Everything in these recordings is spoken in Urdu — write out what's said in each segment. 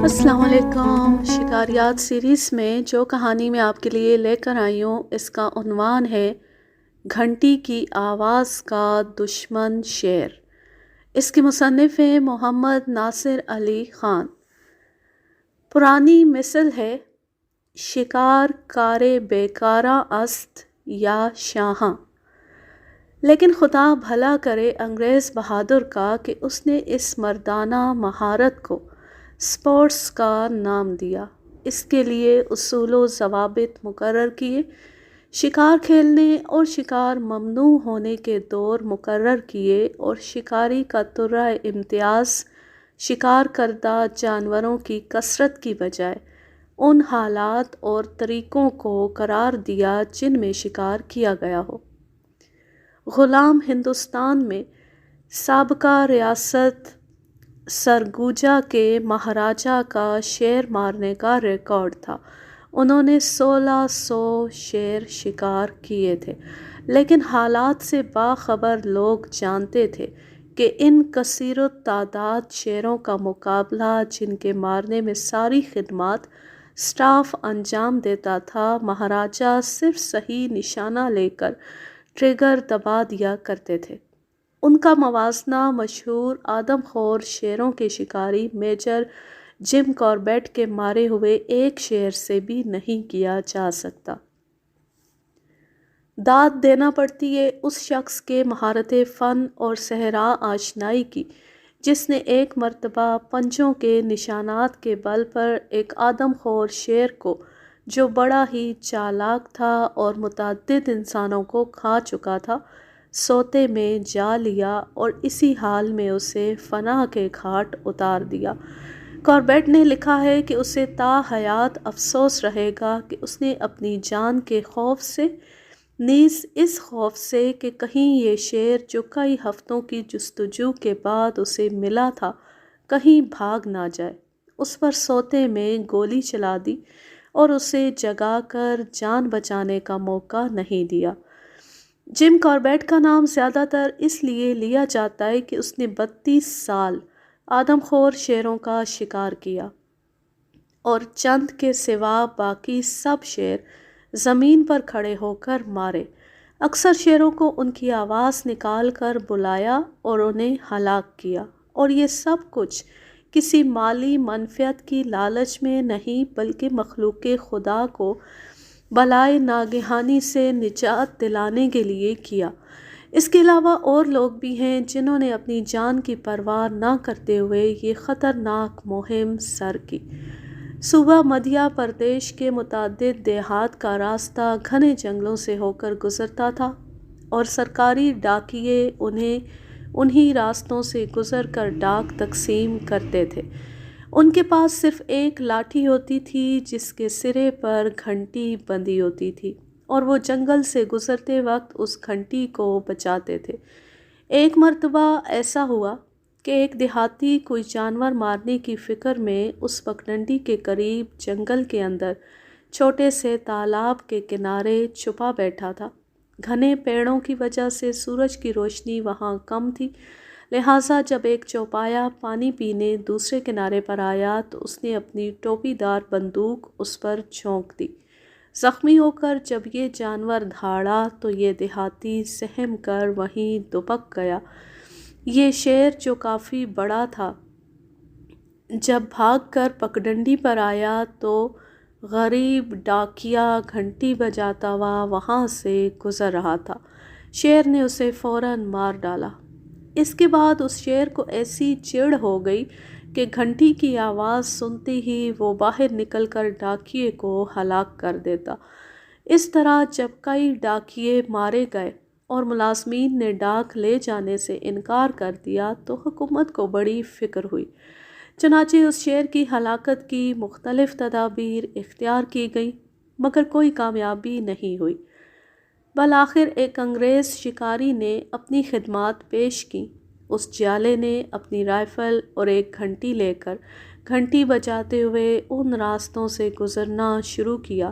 السلام علیکم۔ شکاریات سیریز میں جو کہانی میں آپ کے لیے لے کر آئی ہوں اس کا عنوان ہے گھنٹی کی آواز کا دشمن شیر۔ اس کے مصنف ہیں محمد ناصر علی خان۔ پرانی مثل ہے شکار کار بیکاراں است یا شاہاں، لیکن خدا بھلا کرے انگریز بہادر کا کہ اس نے اس مردانہ مہارت کو سپورٹس کا نام دیا۔ اس کے لیے اصول و ضوابط مقرر کیے، شکار کھیلنے اور شکار ممنوع ہونے کے دور مقرر کیے، اور شکاری کا ترہ امتیاز شکار کردہ جانوروں کی کثرت کی بجائے ان حالات اور طریقوں کو قرار دیا جن میں شکار کیا گیا ہو۔ غلام ہندوستان میں سابقہ ریاست سرگوجا کے مہاراجہ کا شیر مارنے کا ریکارڈ تھا۔ انہوں نے 1600 شیر شکار کیے تھے، لیکن حالات سے باخبر لوگ جانتے تھے کہ ان کثیر التعداد شیروں کا مقابلہ، جن کے مارنے میں ساری خدمات سٹاف انجام دیتا تھا، مہاراجہ صرف صحیح نشانہ لے کر ٹریگر دبا دیا کرتے تھے۔ ان کا موازنہ مشہور آدم خور شیروں کے شکاری میجر جم کاربیٹ کے مارے ہوئے ایک شیر سے بھی نہیں کیا جا سکتا۔ داد دینا پڑتی ہے اس شخص کے مہارت فن اور صحرا آشنائی کی جس نے ایک مرتبہ پنجوں کے نشانات کے بل پر ایک آدم خور شیر کو، جو بڑا ہی چالاک تھا اور متعدد انسانوں کو کھا چکا تھا، سوتے میں جا لیا اور اسی حال میں اسے فنا کے گھاٹ اتار دیا۔ کاربیٹ نے لکھا ہے کہ اسے تا حیات افسوس رہے گا کہ اس نے اپنی جان کے خوف سے، نیز اس خوف سے کہ کہیں یہ شیر جو کئی ہفتوں کی جستجو کے بعد اسے ملا تھا کہیں بھاگ نہ جائے، اس پر سوتے میں گولی چلا دی اور اسے جگا کر جان بچانے کا موقع نہیں دیا۔ جم کاربیٹ کا نام زیادہ تر اس لیے لیا جاتا ہے کہ اس نے 32 سال آدم خور شیروں کا شکار کیا اور چند کے سوا باقی سب شیر زمین پر کھڑے ہو کر مارے۔ اکثر شیروں کو ان کی آواز نکال کر بلایا اور انہیں ہلاک کیا، اور یہ سب کچھ کسی مالی منفعت کی لالچ میں نہیں بلکہ مخلوق خدا کو بلائے ناگہانی سے نجات دلانے کے لیے کیا۔ اس کے علاوہ اور لوگ بھی ہیں جنہوں نے اپنی جان کی پرواہ نہ کرتے ہوئے یہ خطرناک مہم سر کی۔ صوبہ مدھیہ پردیش کے متعدد دیہات کا راستہ گھنے جنگلوں سے ہو کر گزرتا تھا، اور سرکاری ڈاکیے انہی راستوں سے گزر کر ڈاک تقسیم کرتے تھے۔ ان کے پاس صرف ایک لاٹھی ہوتی تھی جس کے سرے پر گھنٹی بندھی ہوتی تھی، اور وہ جنگل سے گزرتے وقت اس گھنٹی کو بجاتے تھے۔ ایک مرتبہ ایسا ہوا کہ ایک دیہاتی کوئی جانور مارنے کی فکر میں اس پگڈنڈی کے قریب جنگل کے اندر چھوٹے سے تالاب کے کنارے چھپا بیٹھا تھا۔ گھنے پیڑوں کی وجہ سے سورج کی روشنی وہاں کم تھی، لہٰذا جب ایک چوپایا پانی پینے دوسرے کنارے پر آیا تو اس نے اپنی ٹوپی دار بندوق اس پر جھونک دی۔ زخمی ہو کر جب یہ جانور دھاڑا تو یہ دیہاتی سہم کر وہیں دبک گیا۔ یہ شیر جو کافی بڑا تھا جب بھاگ کر پگڈنڈی پر آیا تو غریب ڈاکیا گھنٹی بجاتا ہوا وہاں سے گزر رہا تھا۔ شیر نے اسے فوراً مار ڈالا۔ اس کے بعد اس شیر کو ایسی چڑ ہو گئی کہ گھنٹی کی آواز سنتے ہی وہ باہر نکل کر ڈاکیے کو ہلاک کر دیتا۔ اس طرح جب کئی ڈاکیے مارے گئے اور ملازمین نے ڈاک لے جانے سے انکار کر دیا تو حکومت کو بڑی فکر ہوئی۔ چنانچہ اس شیر کی ہلاکت کی مختلف تدابیر اختیار کی گئیں، مگر کوئی کامیابی نہیں ہوئی۔ بالآخر ایک انگریز شکاری نے اپنی خدمات پیش کیں۔ اس جیالے نے اپنی رائفل اور ایک گھنٹی لے کر گھنٹی بجاتے ہوئے ان راستوں سے گزرنا شروع کیا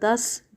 10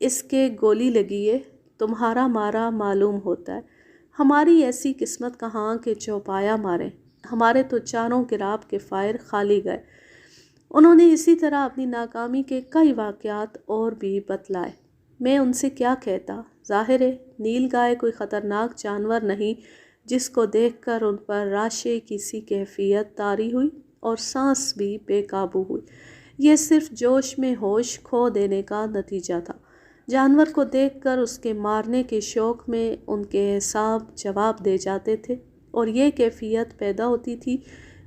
اس کے گولی لگی ہے، تمہارا مارا معلوم ہوتا ہے۔ ہماری ایسی قسمت کہاں کہ چوپایا مارے، ہمارے تو چاروں گراب کے فائر خالی گئے۔ انہوں نے اسی طرح اپنی ناکامی کے کئی واقعات اور بھی بتلائے۔ میں ان سے کیا کہتا؟ ظاہر ہے نیل گائے کوئی خطرناک جانور نہیں جس کو دیکھ کر ان پر راشے کسی کیفیت طاری ہوئی اور سانس بھی بے قابو ہوئی۔ یہ صرف جوش میں ہوش کھو دینے کا نتیجہ تھا۔ جانور کو دیکھ کر اس کے مارنے کے شوق میں ان کے اعصاب جواب دے جاتے تھے اور یہ کیفیت پیدا ہوتی تھی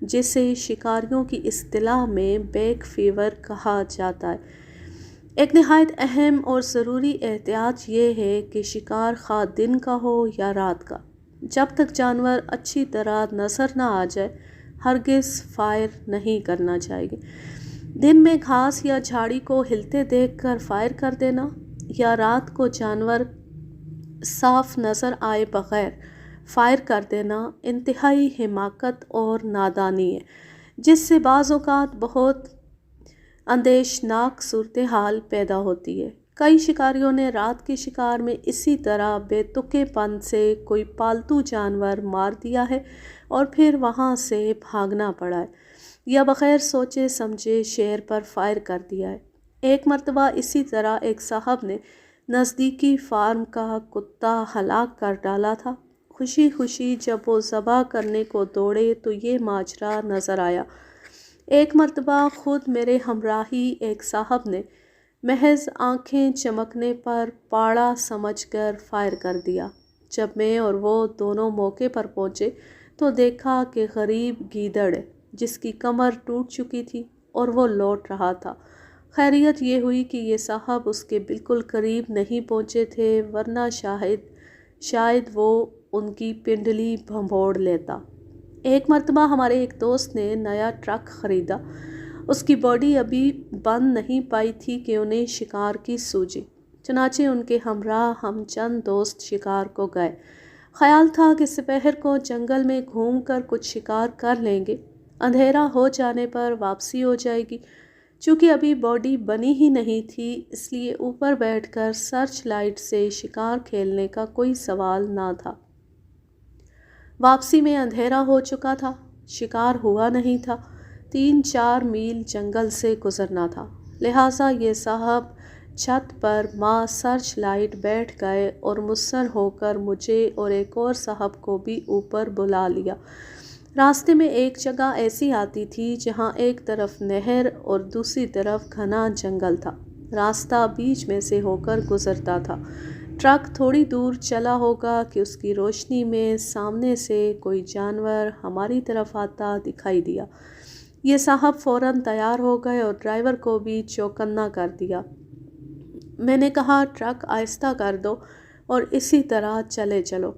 جسے شکاریوں کی اصطلاح میں بیک فیور کہا جاتا ہے۔ ایک نہایت اہم اور ضروری احتیاط یہ ہے کہ شکار خواہ دن کا ہو یا رات کا، جب تک جانور اچھی طرح نظر نہ آ جائے ہرگز فائر نہیں کرنا چاہیے۔ دن میں گھاس یا جھاڑی کو ہلتے دیکھ کر فائر کر دینا یا رات کو جانور صاف نظر آئے بغیر فائر کر دینا انتہائی حماقت اور نادانی ہے، جس سے بعض اوقات بہت اندیشناک صورتحال پیدا ہوتی ہے۔ کئی شکاریوں نے رات کے شکار میں اسی طرح بے تکے پن سے کوئی پالتو جانور مار دیا ہے اور پھر وہاں سے بھاگنا پڑا ہے، یا بغیر سوچے سمجھے شیر پر فائر کر دیا ہے۔ ایک مرتبہ اسی طرح ایک صاحب نے نزدیکی فارم کا کتا ہلاک کر ڈالا تھا۔ خوشی خوشی جب وہ ذبح کرنے کو دوڑے تو یہ ماجرا نظر آیا۔ ایک مرتبہ خود میرے ہمراہی ایک صاحب نے محض آنکھیں چمکنے پر پاڑا سمجھ کر فائر کر دیا۔ جب میں اور وہ دونوں موقع پر پہنچے تو دیکھا کہ غریب گیدڑ ہے جس کی کمر ٹوٹ چکی تھی اور وہ لوٹ رہا تھا۔ خیریت یہ ہوئی کہ یہ صاحب اس کے بالکل قریب نہیں پہنچے تھے، ورنہ شاید وہ ان کی پنڈلی بھنبوڑ لیتا۔ ایک مرتبہ ہمارے ایک دوست نے نیا ٹرک خریدا۔ اس کی باڈی ابھی بن نہیں پائی تھی کہ انہیں شکار کی سوجی۔ چنانچہ ان کے ہمراہ ہم چند دوست شکار کو گئے۔ خیال تھا کہ سپہر کو جنگل میں گھوم کر کچھ شکار کر لیں گے، اندھیرا ہو جانے پر واپسی ہو جائے گی۔ چونکہ ابھی باڈی بنی ہی نہیں تھی اس لیے اوپر بیٹھ کر سرچ لائٹ سے شکار کھیلنے کا کوئی سوال نہ تھا۔ واپسی میں اندھیرا ہو چکا تھا، شکار ہوا نہیں تھا، 3-4 میل جنگل سے گزرنا تھا، لہٰذا یہ صاحب چھت پر ماں سرچ لائٹ بیٹھ گئے اور مصر ہو کر مجھے اور ایک اور صاحب کو بھی اوپر بلا لیا۔ راستے میں ایک جگہ ایسی آتی تھی جہاں ایک طرف نہر اور دوسری طرف گھنا جنگل تھا، راستہ بیچ میں سے ہو کر گزرتا تھا۔ ٹرک تھوڑی دور چلا ہوگا کہ اس کی روشنی میں سامنے سے کوئی جانور ہماری طرف آتا دکھائی دیا۔ یہ صاحب فوراً تیار ہو گئے اور ڈرائیور کو بھی چوکنا کر دیا۔ میں نے کہا ٹرک آہستہ کر دو اور اسی طرح چلے چلو۔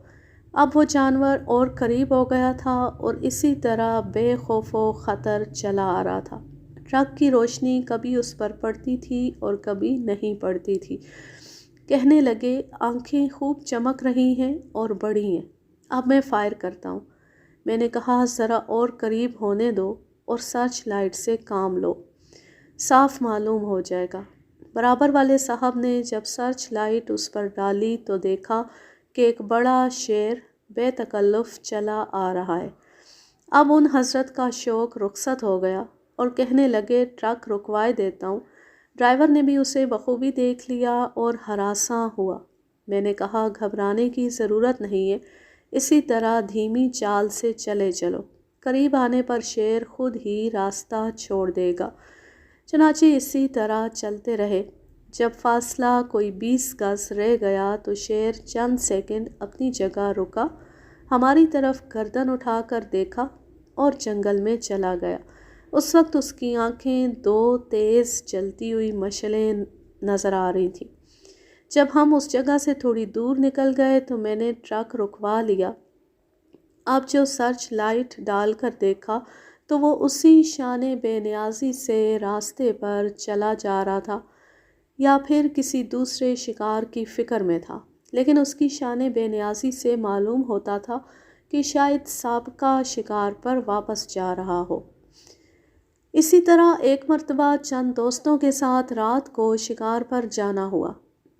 اب وہ جانور اور قریب ہو گیا تھا اور اسی طرح بے خوف و خطر چلا آ رہا تھا۔ ٹرک کی روشنی کبھی اس پر پڑتی تھی اور کبھی نہیں پڑتی تھی۔ کہنے لگے آنکھیں خوب چمک رہی ہیں اور بڑی ہیں، اب میں فائر کرتا ہوں۔ میں نے کہا ذرا اور قریب ہونے دو اور سرچ لائٹ سے کام لو، صاف معلوم ہو جائے گا۔ برابر والے صاحب نے جب سرچ لائٹ اس پر ڈالی تو دیکھا کہ ایک بڑا شیر بے تکلف چلا آ رہا ہے۔ اب ان حضرت کا شوق رخصت ہو گیا اور کہنے لگے ٹرک رکوائے دیتا ہوں۔ ڈرائیور نے بھی اسے بخوبی دیکھ لیا اور ہراساں ہوا۔ میں نے کہا گھبرانے کی ضرورت نہیں ہے، اسی طرح دھیمی چال سے چلے چلو، قریب آنے پر شیر خود ہی راستہ چھوڑ دے گا۔ چنانچہ اسی طرح چلتے رہے۔ جب فاصلہ کوئی 20 گز رہ گیا تو شیر چند سیکنڈ اپنی جگہ رکا، ہماری طرف گردن اٹھا کر دیکھا اور جنگل میں چلا گیا۔ اس وقت اس کی آنکھیں 2 تیز جلتی ہوئی مشعلیں نظر آ رہی تھیں۔ جب ہم اس جگہ سے تھوڑی دور نکل گئے تو میں نے ٹرک رکوا لیا۔ اب جو سرچ لائٹ ڈال کر دیکھا تو وہ اسی شان بے نیازی سے راستے پر چلا جا رہا تھا یا پھر کسی دوسرے شکار کی فکر میں تھا، لیکن اس کی شان بے نیازی سے معلوم ہوتا تھا کہ شاید سابقہ شکار پر واپس جا رہا ہو۔ اسی طرح ایک مرتبہ چند دوستوں کے ساتھ رات کو شکار پر جانا ہوا۔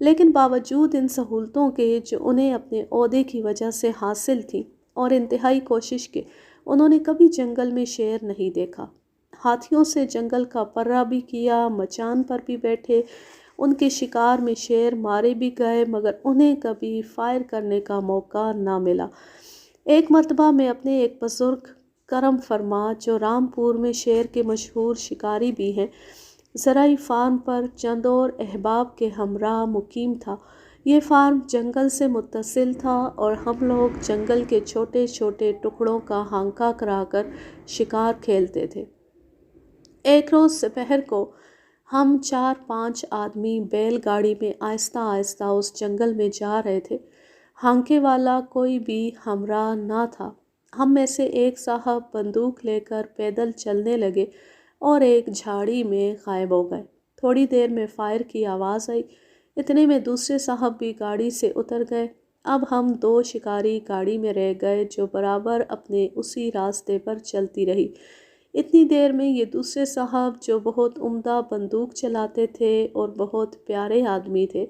لیکن باوجود ان سہولتوں کے جو انہیں اپنے عہدے کی وجہ سے حاصل تھیں اور انتہائی کوشش کے، انہوں نے کبھی جنگل میں شیر نہیں دیکھا۔ ہاتھیوں سے جنگل کا پرہ بھی کیا، مچان پر بھی بیٹھے، ان کے شکار میں شیر مارے بھی گئے، مگر انہیں کبھی فائر کرنے کا موقع نہ ملا۔ ایک مرتبہ میں اپنے ایک بزرگ کرم فرما جو رامپور میں شیر کے مشہور شکاری بھی ہیں، زرعی فارم پر چند اور احباب کے ہمراہ مقیم تھا۔ یہ فارم جنگل سے متصل تھا اور ہم لوگ جنگل کے چھوٹے چھوٹے ٹکڑوں کا ہانکا کرا کر شکار کھیلتے تھے۔ ایک روز دوپہر کو ہم 4-5 آدمی بیل گاڑی میں آہستہ آہستہ اس جنگل میں جا رہے تھے۔ ہانکے والا کوئی بھی ہمراہ نہ تھا۔ ہم میں سے ایک صاحب بندوق لے کر پیدل چلنے لگے اور ایک جھاڑی میں غائب ہو گئے۔ تھوڑی دیر میں فائر کی آواز آئی، اتنے میں دوسرے صاحب بھی گاڑی سے اتر گئے۔ اب ہم 2 شکاری گاڑی میں رہ گئے جو برابر اپنے اسی راستے پر چلتی رہی۔ اتنی دیر میں یہ دوسرے صاحب جو بہت عمدہ بندوق چلاتے تھے اور بہت پیارے آدمی تھے،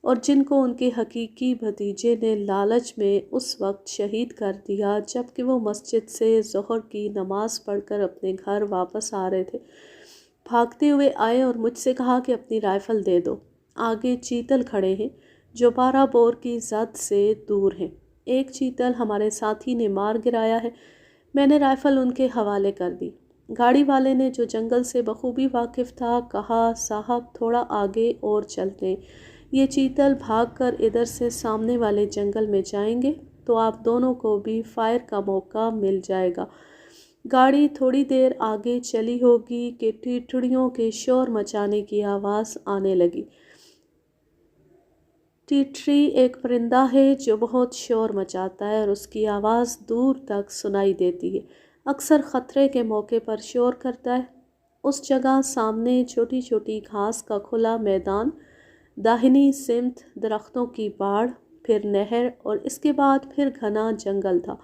اور جن کو ان کے حقیقی بھتیجے نے لالچ میں اس وقت شہید کر دیا جب کہ وہ مسجد سے ظہر کی نماز پڑھ کر اپنے گھر واپس آ رہے تھے، بھاگتے ہوئے آئے اور مجھ سے کہا کہ اپنی رائفل دے دو۔ آگے چیتل کھڑے ہیں جو 12 بور کی زد سے دور ہیں۔ ایک چیتل ہمارے ساتھی نے مار گرایا ہے۔ میں نے رائفل ان کے حوالے کر دی۔ گاڑی والے نے جو جنگل سے بخوبی واقف تھا کہا، صاحب تھوڑا آگے اور چلتے، یہ چیتل بھاگ کر ادھر سے سامنے والے جنگل میں جائیں گے تو آپ دونوں کو بھی فائر کا موقع مل جائے گا۔ گاڑی تھوڑی دیر آگے چلی ہوگی کہ ٹیٹڑیوں کے شور مچانے کی آواز آنے لگی۔ ٹیٹری ایک پرندہ ہے جو بہت شور مچاتا ہے اور اس کی آواز دور تک سنائی دیتی ہے، اکثر خطرے کے موقع پر شور کرتا ہے۔ اس جگہ سامنے چھوٹی چھوٹی گھاس کا کھلا میدان، داہنی سمت درختوں کی باڑ، پھر نہر اور اس کے بعد پھر گھنا جنگل تھا،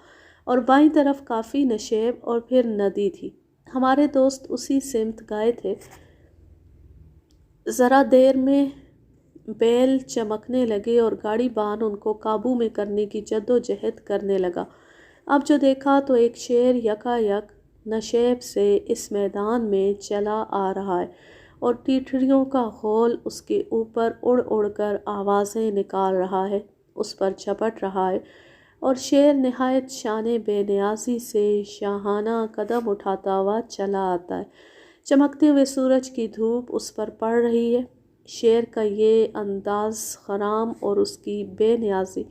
اور بائیں طرف کافی نشیب اور پھر ندی تھی۔ ہمارے دوست اسی سمت گئے تھے۔ ذرا دیر میں بیل چمکنے لگے اور گاڑی بان ان کو قابو میں کرنے کی جدوجہد کرنے لگا۔ اب جو دیکھا تو ایک شیر یکا یک نشیب سے اس میدان میں چلا آ رہا ہے اور ٹیٹڑیوں کا غول اس کے اوپر اڑ اڑ کر آوازیں نکال رہا ہے، اس پر جھپٹ رہا ہے، اور شیر نہایت شان بے نیازی سے شاہانہ قدم اٹھاتا ہوا چلا آتا ہے۔ چمکتے ہوئے سورج کی دھوپ اس پر پڑ رہی ہے۔ شیر کا یہ انداز خرام اور اس کی بے نیازی،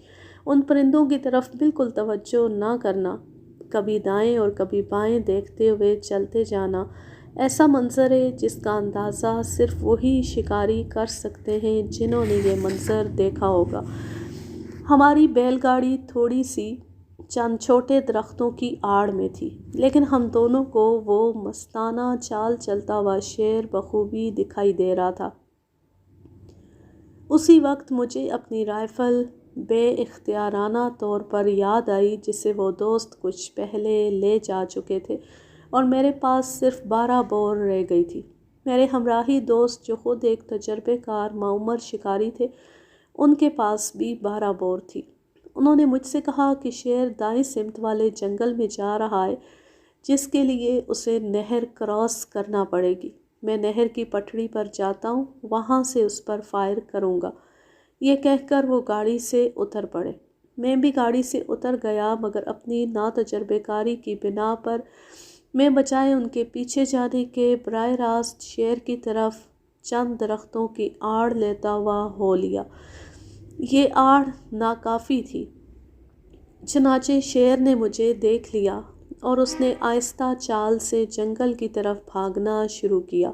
ان پرندوں کی طرف بالکل توجہ نہ کرنا، کبھی دائیں اور کبھی بائیں دیکھتے ہوئے چلتے جانا، ایسا منظر ہے جس کا اندازہ صرف وہی شکاری کر سکتے ہیں جنہوں نے یہ منظر دیکھا ہوگا۔ ہماری بیل گاڑی تھوڑی سی چند چھوٹے درختوں کی آڑ میں تھی، لیکن ہم دونوں کو وہ مستانہ چال چلتا ہوا شیر بخوبی دکھائی دے رہا تھا۔ اسی وقت مجھے اپنی رائفل بے اختیارانہ طور پر یاد آئی جسے وہ دوست کچھ پہلے لے جا چکے تھے، اور میرے پاس صرف 12 بور رہ گئی تھی۔ میرے ہمراہی دوست جو خود ایک تجربے کار معمر شکاری تھے، ان کے پاس بھی 12 بور تھی۔ انہوں نے مجھ سے کہا کہ شیر دائیں سمت والے جنگل میں جا رہا ہے، جس کے لیے اسے نہر کراس کرنا پڑے گی۔ میں نہر کی پٹڑی پر جاتا ہوں، وہاں سے اس پر فائر کروں گا۔ یہ کہہ کر وہ گاڑی سے اتر پڑے۔ میں بھی گاڑی سے اتر گیا، مگر اپنی ناتجربے کاری کی بنا پر میں بجائے ان کے پیچھے جانے کے براہ راست شیر کی طرف چند درختوں کی آڑ لیتا ہوا ہو لیا۔ یہ آڑ ناکافی تھی، چنانچہ شیر نے مجھے دیکھ لیا اور اس نے آہستہ چال سے جنگل کی طرف بھاگنا شروع کیا۔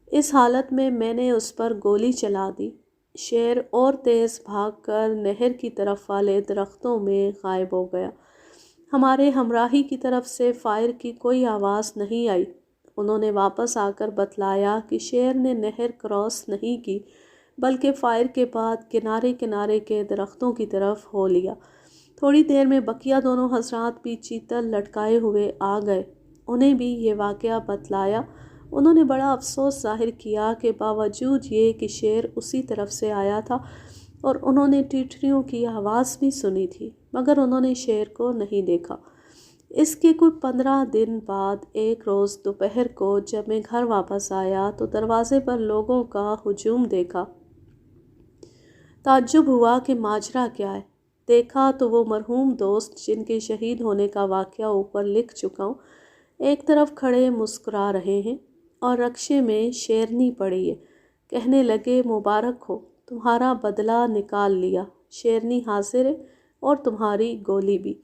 اس حالت میں نے اس پر گولی چلا دی۔ شیر اور تیز بھاگ کر نہر کی طرف والے درختوں میں غائب ہو گیا۔ ہمارے ہمراہی کی طرف سے فائر کی کوئی آواز نہیں آئی۔ انہوں نے واپس آ کر بتلایا کہ شیر نے نہر کراس نہیں کی، بلکہ فائر کے بعد کنارے کنارے کے درختوں کی طرف ہو لیا۔ تھوڑی دیر میں بقیہ دونوں حضرات بھی چیتل لٹکائے ہوئے آ گئے۔ انہیں بھی یہ واقعہ بتلایا انہوں نے بڑا افسوس ظاہر کیا کہ باوجود یہ کہ شیر اسی طرف سے آیا تھا اور انہوں نے ٹیٹریوں کی آواز بھی سنی تھی، مگر انہوں نے شیر کو نہیں دیکھا۔ اس کے کوئی 15 دن بعد ایک روز دوپہر کو جب میں گھر واپس آیا تو دروازے پر لوگوں کا ہجوم دیکھا۔ تعجب ہوا کہ ماجرا کیا ہے۔ دیکھا تو وہ مرحوم دوست جن کے شہید ہونے کا واقعہ اوپر لکھ چکا ہوں، ایک طرف کھڑے مسکرا رہے ہیں اور رکشے میں شیرنی پڑی ہے۔ کہنے لگے مبارک ہو، تمہارا بدلہ نکال لیا، شیرنی حاضر ہے اور تمہاری گولی بھی۔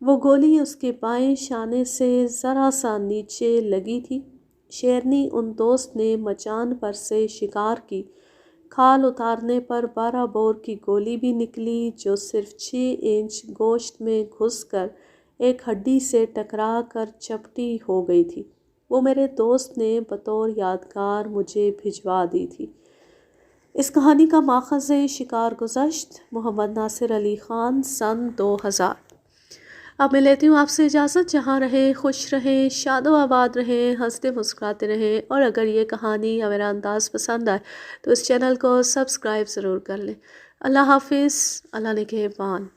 وہ گولی اس کے بائیں شانے سے ذرا سا نیچے لگی تھی۔ شیرنی ان دوست نے مچان پر سے شکار کی۔ کھال اتارنے پر 12 بور کی گولی بھی نکلی جو صرف 6 انچ گوشت میں گھس کر ایک ہڈی سے ٹکرا کر چپٹی ہو گئی تھی۔ وہ میرے دوست نے بطور یادگار مجھے بھجوا دی تھی۔ اس کہانی کا ماخذ ہے شکار گزشت، محمد ناصر علی خان، سن 2000۔ اب میں لیتی ہوں آپ سے اجازت، جہاں رہیں خوش رہیں، شاد و آباد رہیں، ہنستے مسکراتے رہیں، اور اگر یہ کہانی یا میرا انداز پسند آئے تو اس چینل کو سبسکرائب ضرور کر لیں۔ اللہ حافظ، اللہ نگہبان۔